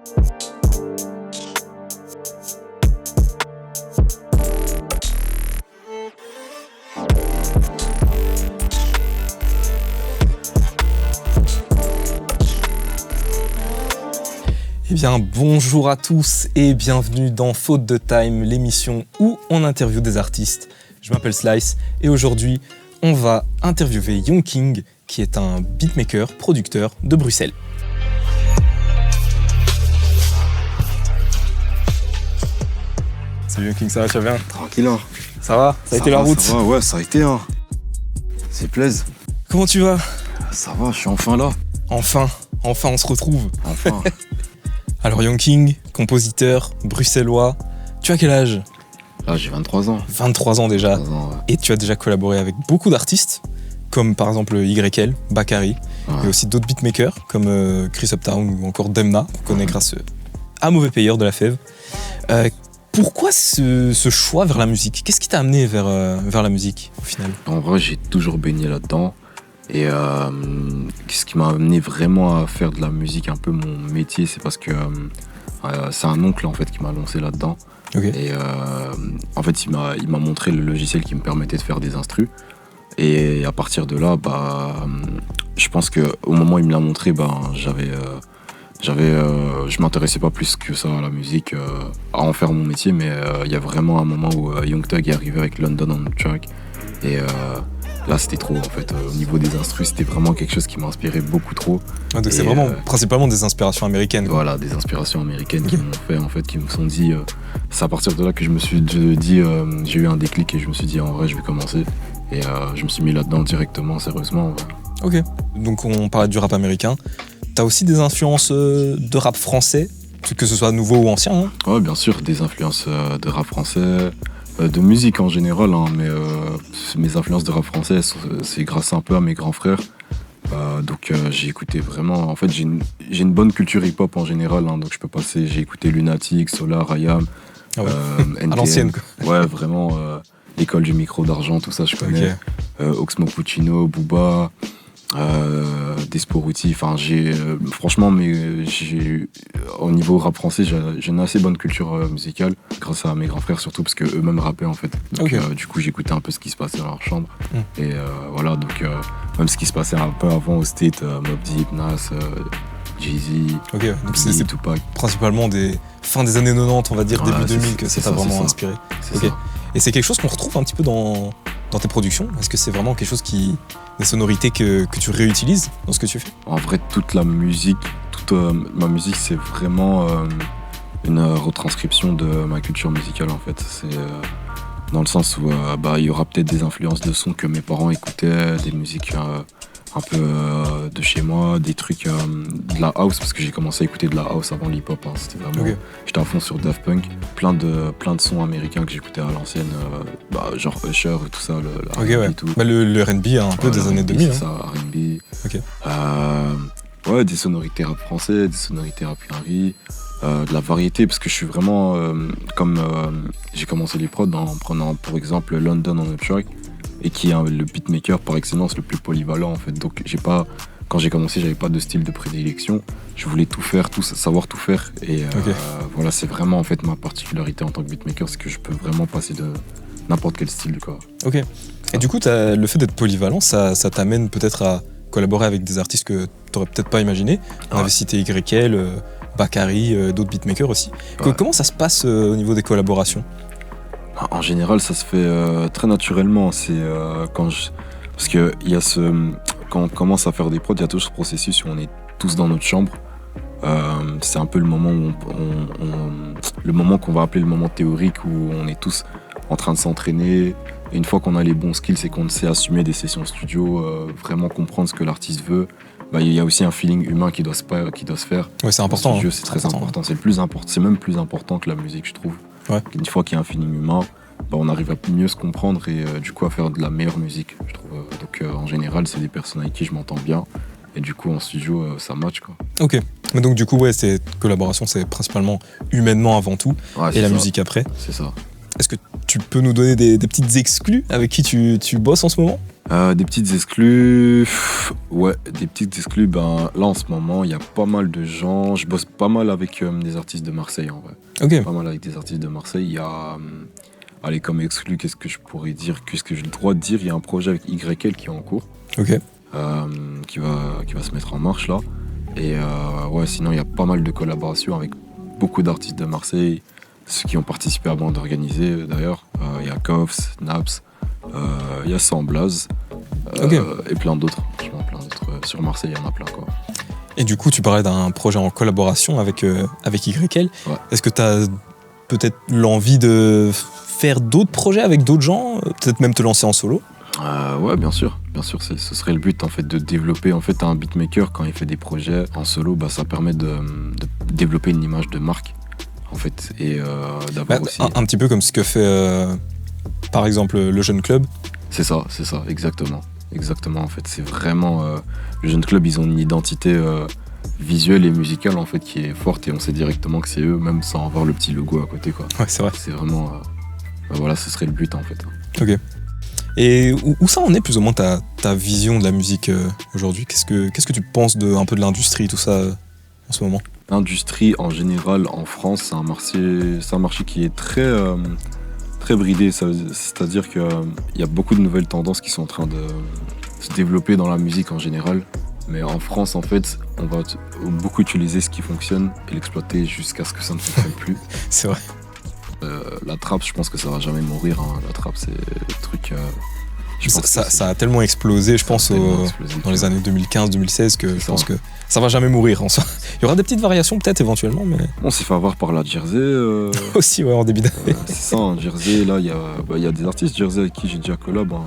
Eh bien, bonjour à tous et bienvenue dans Faute de Time, l'émission où on interviewe des artistes. Je m'appelle Slice et aujourd'hui, on va interviewer Young King, qui est un beatmaker, producteur de Bruxelles. Salut Young King, ça va, tu vas bien? Tranquille, hein. Ça va? Ça a été la route? Ça va, ouais, ça a été, hein. C'est plaise. Comment tu vas? Ça va, je suis enfin là. Enfin, on se retrouve. Enfin. Alors Young King, compositeur, bruxellois, tu as quel âge? Là, j'ai 23 ans. 23 ans déjà. 23 ans, ouais. Et tu as déjà collaboré avec beaucoup d'artistes, comme par exemple YL, Bakary, Ouais. et aussi d'autres beatmakers, comme Chris Uptown ou encore Demna, qu'on connaît grâce à Mauvais Payeur de la Fève. Pourquoi ce choix vers la musique? Qu'est-ce qui t'a amené vers la musique, au final? En vrai, j'ai toujours baigné là-dedans. Et ce qui m'a amené vraiment à faire de la musique un peu mon métier, c'est parce que c'est un oncle en fait qui m'a lancé là-dedans. Ok. Et en fait, il m'a montré le logiciel qui me permettait de faire des instrus. Et à partir de là, je pense qu'au moment où il me l'a montré, je m'intéressais pas plus que ça à la musique, à en faire mon métier, mais il y a vraiment un moment où Young Thug est arrivé avec London on the track. Et là, c'était trop en fait. Au niveau des instrus, c'était vraiment quelque chose qui m'inspirait beaucoup trop. Ah, donc Et, c'est vraiment principalement des inspirations américaines, quoi. Voilà, des inspirations américaines qui m'ont fait, en fait, qui me sont dit. C'est à partir de là que je me suis dit, j'ai eu un déclic et je me suis dit en vrai, je vais commencer. Et je me suis mis là-dedans directement, sérieusement. Ouais. Ok. Donc on parlait du rap américain. T'as aussi des influences de rap français, que ce soit nouveau ou ancien, hein? Ouais, bien sûr, des influences de rap français, de musique en général, hein, mais mes influences de rap français, c'est grâce un peu à mes grands frères. Donc j'ai écouté vraiment, en fait j'ai une bonne culture hip-hop en général, hein, donc je peux passer, j'ai écouté Lunatic, Solar, IAM, Ah ouais. NTM. À l'ancienne, quoi. Ouais, vraiment, l'école du micro d'argent, tout ça je connais. Ok. Oxmo Puccino, Booba, Desporuti, enfin franchement, au niveau rap français, j'ai une assez bonne culture musicale, grâce à mes grands frères surtout, parce qu'eux-mêmes rappaient en fait. Donc Ok. du coup j'écoutais un peu ce qui se passait dans leur chambre. Mm. Et voilà, donc même ce qui se passait un peu avant au State, Mobb Deep, Nas, Jay-Z, Ok, donc Biggie, c'est Tupac. principalement des fins des années 90, on va dire, Voilà, début c'est 2000, que ça, ça t'a c'est vraiment ça. inspiré. C'est Ok. ça. Et c'est quelque chose qu'on retrouve un petit peu dans tes productions? Est-ce que c'est vraiment quelque chose des sonorités que tu réutilises dans ce que tu fais? En vrai, toute ma musique, c'est vraiment une retranscription de ma culture musicale en fait. C'est dans le sens où il y aura peut-être des influences de sons que mes parents écoutaient, des musiques un peu de chez moi, des trucs de la house, parce que j'ai commencé à écouter de la house avant l'hip-hop. Hein. C'était vraiment, Ok. j'étais à fond sur Daft Punk, plein de sons américains que j'écoutais à l'ancienne, genre Usher et tout ça, le Ok, R&B ouais. et tout. Le R&B, un peu Ouais, des le années R&B, 2000. c'est Hein. ça, R&B. Ok. Ouais, des sonorités rap français, des sonorités rap R&B, de la variété, parce que je suis vraiment, j'ai commencé les prods en prenant pour exemple London on the track, et qui est le beatmaker par excellence le plus polyvalent en fait. Donc quand j'ai commencé, j'avais pas de style de prédilection, je voulais tout faire, savoir tout faire, et Ok. voilà, c'est vraiment en fait ma particularité en tant que beatmaker, c'est que je peux vraiment passer de n'importe quel style, quoi. Ok. Et du coup, le fait d'être polyvalent, ça t'amène peut-être à collaborer avec des artistes que t'aurais peut-être pas imaginé. On Ouais. avait cité YL, Bakary, d'autres beatmakers aussi. Ouais. Comment ça se passe au niveau des collaborations? En général, ça se fait très naturellement. C'est parce que il y a quand on commence à faire des prods, il y a toujours ce processus où on est tous dans notre chambre. C'est un peu le moment où le moment qu'on va appeler le moment théorique, où on est tous en train de s'entraîner. Et une fois qu'on a les bons skills et qu'on sait assumer des sessions studio, vraiment comprendre ce que l'artiste veut, il y a aussi un feeling humain qui doit se faire. Ouais, c'est important. Au studio, Hein. c'est très important. C'est le plus important. C'est même plus important que la musique, je trouve. Ouais. Une fois qu'il y a un feeling humain, on arrive à mieux se comprendre et du coup à faire de la meilleure musique, je trouve. Donc en général, c'est des personnes avec qui je m'entends bien. Et du coup, en studio, ça match, quoi. Ok. Mais donc du coup, ouais, cette collaboration, c'est principalement humainement avant tout, Ouais, et c'est la ça. musique après. C'est ça. Est-ce que tu peux nous donner des petites exclus avec qui tu bosses en ce moment? Des petites exclus, ouais, des petites exclus. Ben là en ce moment, il y a pas mal de gens. Je bosse pas mal avec des artistes de Marseille en vrai. Ok. Pas mal avec des artistes de Marseille. Il y a, allez, comme exclu, qu'est-ce que je pourrais dire, qu'est-ce que j'ai le droit de dire. Il y a un projet avec YL qui est en cours, Ok. qui va se mettre en marche là. Et ouais, sinon il y a pas mal de collaborations avec beaucoup d'artistes de Marseille, ceux qui ont participé à Bande Organisée d'ailleurs. Il y a Koffs, Naps. Il y a Samblaz et plein d'autres. Franchement, plein d'autres. Sur Marseille, il y en a plein quoi. Et du coup, tu parlais d'un projet en collaboration avec YL. Ouais. Est-ce que tu as peut-être l'envie de faire d'autres projets avec d'autres gens? Peut-être même te lancer en solo? Ouais, bien sûr. Bien sûr, ce serait le but en fait, de développer. En fait, un beatmaker, quand il fait des projets en solo, bah, ça permet de développer une image de marque en fait. Et d'avoir aussi. Un petit peu comme ce que fait par exemple le Jeune Club. C'est ça, exactement. Exactement, en fait. C'est vraiment. Le Jeune Club, ils ont une identité visuelle et musicale en fait qui est forte et on sait directement que c'est eux, même sans avoir le petit logo à côté quoi. Ouais, c'est vrai. C'est vraiment. Voilà, ce serait le but en fait. Ok. Et où ça en est plus ou moins ta vision de la musique aujourd'hui? Qu'est-ce que tu penses un peu de l'industrie, tout ça en ce moment? L'industrie en général en France, c'est un marché qui est très bridé. C'est-à-dire qu'il y a beaucoup de nouvelles tendances qui sont en train de se développer dans la musique en général. Mais en France, en fait, on va beaucoup utiliser ce qui fonctionne et l'exploiter jusqu'à ce que ça ne fonctionne plus. C'est vrai. La trappe, je pense que ça va jamais mourir. Hein. La trappe, c'est le truc. Ça a tellement explosé, je pense, dans les années 2015-2016 que je pense que ça va jamais mourir en soi. Il y aura des petites variations peut-être éventuellement, mais. On s'est fait avoir par la Jersey. Aussi, ouais, en début d'année. C'est ça, hein, Jersey. Là, il y a des artistes Jersey avec qui j'ai déjà collab. Hein,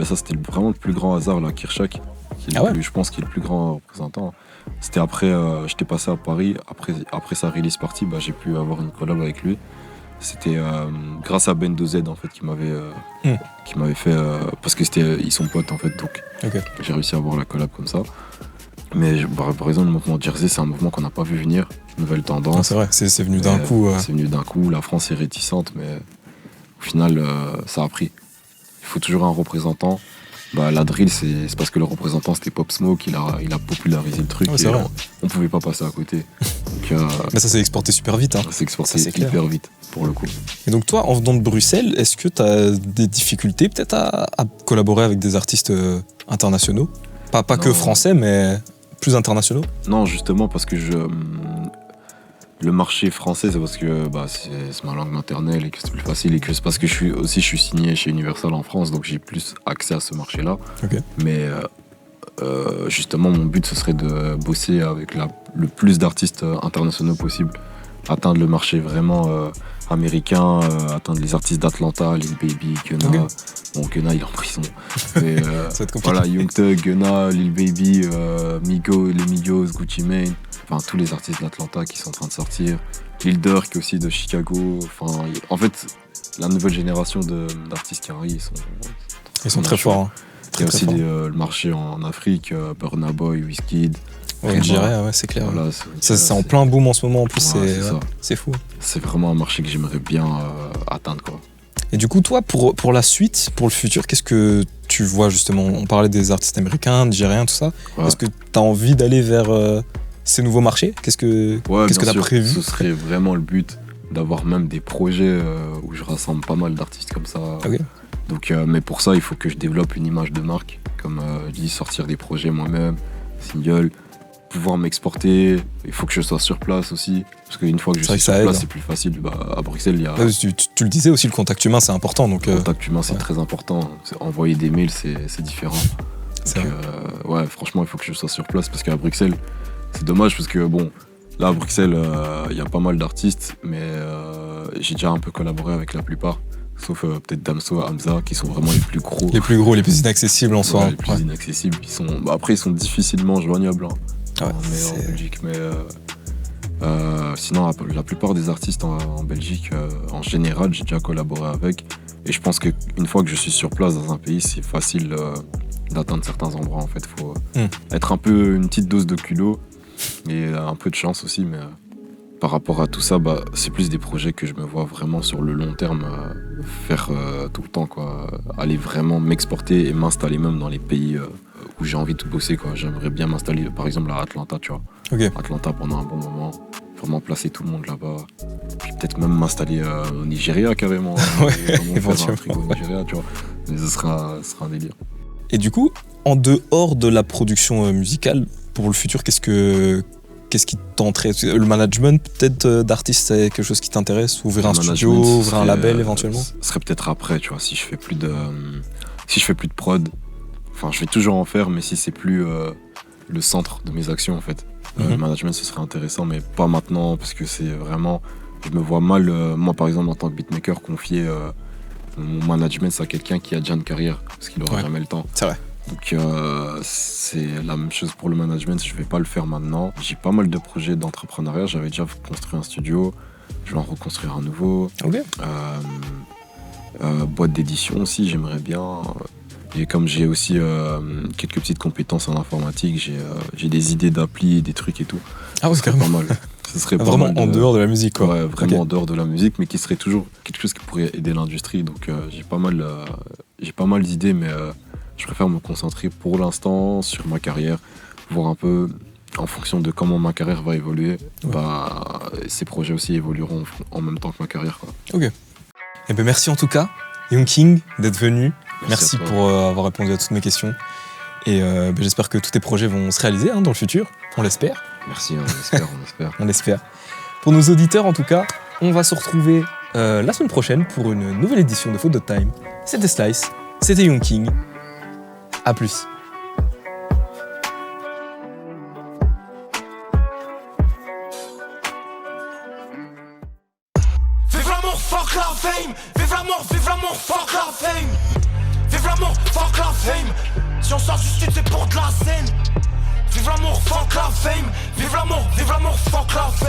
ça, c'était vraiment le plus grand hasard, là, Kirchak. Je pense qu'il est le plus grand représentant. C'était après, j'étais passé à Paris, après sa release party, j'ai pu avoir une collab avec lui. C'était grâce à Bendo Z en fait qui m'avait fait parce que ils sont potes en fait, donc j'ai réussi à avoir la collab comme ça. Mais par exemple, le mouvement Jersey, c'est un mouvement qu'on n'a pas vu venir, nouvelle tendance. Ah, c'est vrai, c'est venu d'un coup. C'est venu d'un coup, la France est réticente, mais au final, ça a pris. Il faut toujours un représentant. La drill, c'est parce que le représentant c'était Pop Smoke, il a popularisé le truc et on pouvait pas passer à côté. Donc, mais ça s'est exporté super vite. Hein. Ça s'est exporté hyper vite pour le coup. Et donc toi, en venant de Bruxelles, est-ce que tu as des difficultés peut-être à collaborer avec des artistes internationaux? Pas que français, mais plus internationaux? Non, justement parce que le marché français, c'est parce que c'est ma langue maternelle et que c'est plus facile et que c'est parce que je suis signé chez Universal en France, donc j'ai plus accès à ce marché-là. Okay. Mais justement, mon but, ce serait de bosser avec le plus d'artistes internationaux possible, atteindre le marché vraiment américain, atteindre les artistes d'Atlanta, Lil Baby, Gunna. Okay. Bon, Gunna, il est en prison. Mais, ça va être compliqué. Voilà, Young Thug, Gunna, Lil Baby, les Migos, Gucci Mane. Enfin, tous les artistes d'Atlanta qui sont en train de sortir. Lil Durk aussi de Chicago. Enfin, en fait, la nouvelle génération d'artistes qui arrivent, ils sont très forts. Hein. Il y a aussi le marché en Afrique, Burna Boy, Wizkid. Nigeria, ouais, c'est clair. Voilà, c'est en plein boom en ce moment, en plus, c'est fou. C'est vraiment un marché que j'aimerais bien atteindre, quoi. Et du coup, toi, pour la suite, pour le futur, qu'est-ce que tu vois justement? On parlait des artistes américains, nigériens, tout ça. Ouais. Est-ce que tu as envie d'aller vers ces nouveaux marchés? Qu'est-ce que tu as prévu? Ce serait vraiment le but d'avoir même des projets où je rassemble pas mal d'artistes comme ça. Okay. Donc, mais pour ça, il faut que je développe une image de marque, comme je dis, sortir des projets moi-même, single, pouvoir m'exporter. Il faut que je sois sur place aussi, parce qu'une fois que je suis sur place, c'est plus facile. À Bruxelles, il y a... Tu le disais aussi, le contact humain, c'est important. Donc, le contact humain, c'est très important. Envoyer des mails, c'est différent. Donc, franchement, il faut que je sois sur place, parce qu'à Bruxelles, c'est dommage, parce que bon, là, à Bruxelles, il y a pas mal d'artistes, mais j'ai déjà un peu collaboré avec la plupart. Sauf peut-être Damso, Hamza, qui sont vraiment les plus gros. Les plus inaccessibles en soi. Les plus inaccessibles. Après, ils sont difficilement joignables en Belgique. Mais sinon, la plupart des artistes en Belgique, en général, j'ai déjà collaboré avec. Et je pense qu'une fois que je suis sur place dans un pays, c'est facile d'atteindre certains endroits. En fait, il faut être un peu une petite dose de culot et un peu de chance aussi. Mais par rapport à tout ça, c'est plus des projets que je me vois vraiment sur le long terme faire tout le temps, quoi. Aller vraiment m'exporter et m'installer même dans les pays où j'ai envie de bosser, quoi. J'aimerais bien m'installer par exemple à Atlanta, tu vois. Ok. Atlanta pendant un bon moment, vraiment placer tout le monde là-bas. Puis peut-être même m'installer au Nigeria carrément. Ouais, Vraiment faire un éventuellement. truc au Nigeria, tu vois. Mais ce sera un délire. Et du coup, en dehors de la production musicale, pour le futur, qu'est-ce qui tenterait? Le management peut-être d'artistes, c'est quelque chose qui t'intéresse? Ouvrir un studio, ouvrir un label éventuellement? Ce serait peut-être après, tu vois, si je fais plus de prod. Enfin, je vais toujours en faire, mais si c'est plus le centre de mes actions, en fait. Le management, ce serait intéressant, mais pas maintenant, parce que c'est vraiment... Je me vois mal, moi, par exemple, en tant que beatmaker, confier mon management à quelqu'un qui a déjà une carrière, parce qu'il n'aura jamais le temps. C'est vrai. Donc, c'est la même chose pour le management, je vais pas le faire maintenant. J'ai pas mal de projets d'entrepreneuriat, j'avais déjà construit un studio, je vais en reconstruire un nouveau. Ok. Boîte d'édition aussi, j'aimerais bien... Et comme j'ai aussi quelques petites compétences en informatique, j'ai des idées d'appli, des trucs et tout. Ah ouais, c'est carrément pas mal. Ce serait pas vraiment mal en dehors de la musique, quoi. Ouais, vraiment Ok. en dehors de la musique, mais qui serait toujours quelque chose qui pourrait aider l'industrie. Donc j'ai pas mal d'idées, mais je préfère me concentrer pour l'instant sur ma carrière, voir un peu en fonction de comment ma carrière va évoluer. Ouais. Ces projets aussi évolueront en même temps que ma carrière, quoi. Ok. Eh ben merci en tout cas, Young King, d'être venu. Merci à toi. pour avoir répondu à toutes mes questions. Et j'espère que tous tes projets vont se réaliser dans le futur. On l'espère. Merci, on espère, on espère. On espère. Pour nos auditeurs, en tout cas, on va se retrouver la semaine prochaine pour une nouvelle édition de Faute de Time. C'était Slice, c'était Young King. À plus. Vive l'amour, fuck la fame. Vive l'amour, fuck la fame. Vive l'amour, fuck la fame. Si on sort du sud, c'est pour de la scène. Vive l'amour, fuck la fame. Vive l'amour, fuck la fame.